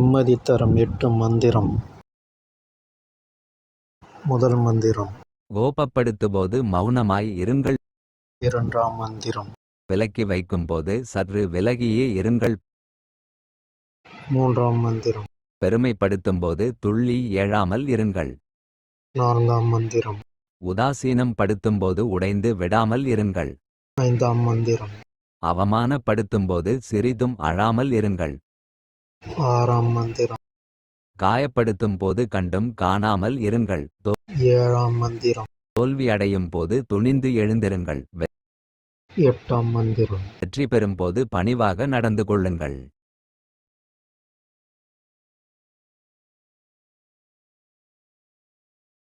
நிம்மதி தரும் 8 மந்திரம். முதல் மந்திரம். கோபப்படுத்தும்போது மௌனமாய் இருங்கள். இரண்டாம் மந்திரம். விலக்கி வைக்கும்போது சற்று விலகியே இருங்கள். மூன்றாம் மந்திரம். பெருமைப்படுத்தும்போது துள்ளி எழாமல் இருங்கள். நான்காம் மந்திரம். உதாசீனம் படுத்தும்போது உடைந்து விடாமல் இருங்கள். ஐந்தாம் மந்திரம். அவமானப்படுத்தும்போது சிறிதும் அழாமல் இருங்கள். ஆறாம் மந்திரம். காயப்படுத்தும் போது கண்டும் காணாமல் இருங்கள். ஏழாம் மந்திரம். தோல்வி அடையும் போது துணிந்து எழுந்திருங்கள். எட்டாம் மந்திரம். வெற்றி பெறும்போது பணிவாக நடந்து கொள்ளுங்கள்.